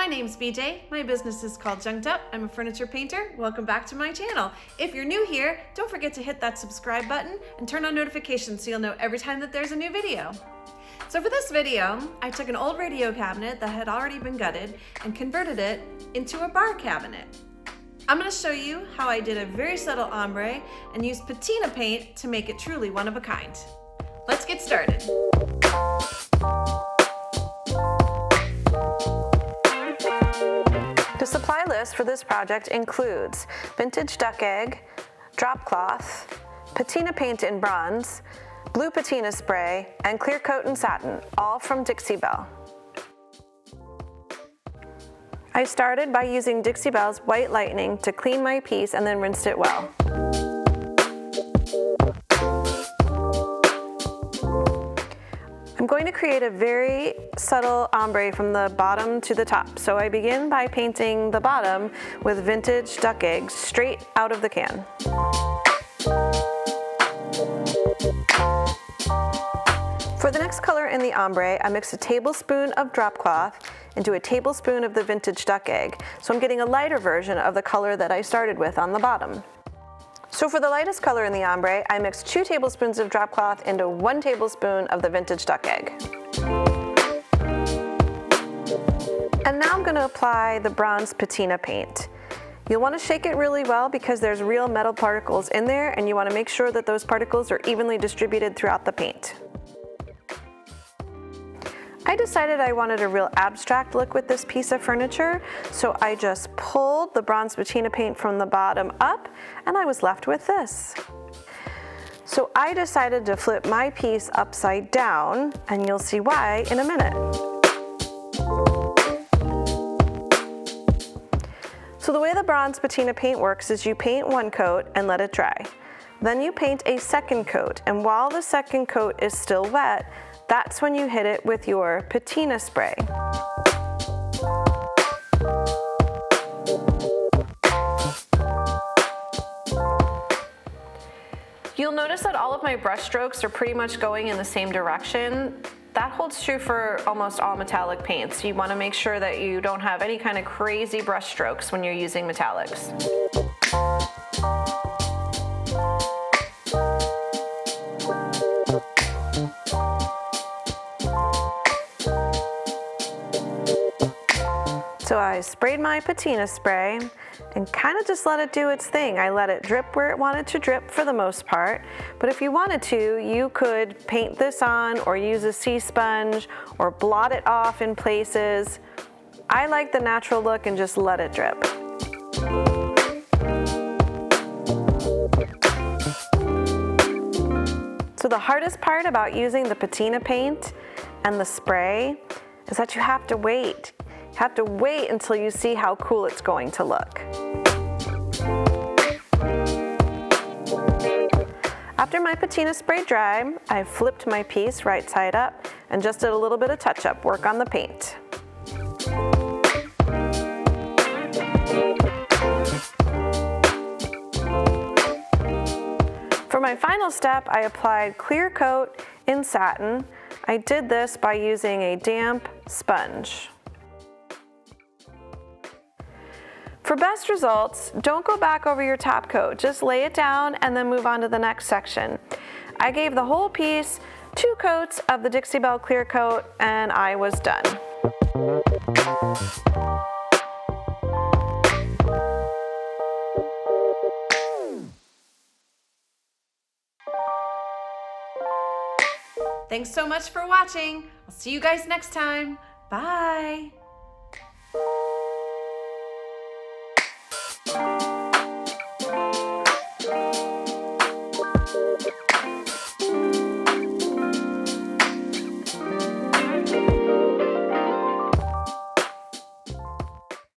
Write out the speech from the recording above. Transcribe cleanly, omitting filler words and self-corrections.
My name's BJ. My business is called Junked Up. I'm a furniture painter. Welcome back to my channel. If you're new here, don't forget to hit that subscribe button and turn on notifications so you'll know every time that there's a new video. So for this video, I took an old radio cabinet that had already been gutted and converted it into a bar cabinet. I'm going to show you how I did a very subtle ombre and used patina paint to make it truly one of a kind. Let's get started. The supply list for this project includes vintage duck egg, drop cloth, patina paint in bronze, blue patina spray, and clear coat in satin, all from Dixie Belle. I started by using Dixie Belle's White Lightning to clean my piece and then rinsed it well. I'm going to create a very subtle ombre from the bottom to the top. So I begin by painting the bottom with vintage duck eggs straight out of the can. For the next color in the ombre, I mix a tablespoon of drop cloth into a tablespoon of the vintage duck egg. So I'm getting a lighter version of the color that I started with on the bottom. So for the lightest color in the ombre, I mixed 2 tablespoons of drop cloth into 1 tablespoon of the vintage duck egg. And now I'm going to apply the bronze patina paint. You'll want to shake it really well because there's real metal particles in there, and you want to make sure that those particles are evenly distributed throughout the paint. I decided I wanted a real abstract look with this piece of furniture, so I just pulled the bronze patina paint from the bottom up, and I was left with this. So I decided to flip my piece upside down, and you'll see why in a minute. So the way the bronze patina paint works is you paint one coat and let it dry. Then you paint a second coat, and while the second coat is still wet, that's when you hit it with your patina spray. You'll notice that all of my brush strokes are pretty much going in the same direction. That holds true for almost all metallic paints. You want to make sure that you don't have any kind of crazy brush strokes when you're using metallics. So I sprayed my patina spray and kind of just let it do its thing. I let it drip where it wanted to drip for the most part, but if you wanted to, you could paint this on or use a sea sponge or blot it off in places. I like the natural look and just let it drip. So the hardest part about using the patina paint and the spray is that you have to wait. You have to wait until you see how cool it's going to look. After my patina spray dried, I flipped my piece right side up and just did a little bit of touch-up work on the paint. For my final step, I applied clear coat in satin. I did this by using a damp sponge. For best results, don't go back over your top coat. Just lay it down and then move on to the next section. I gave the whole piece 2 coats of the Dixie Belle clear coat and I was done. Thanks so much for watching. I'll see you guys next time. Bye.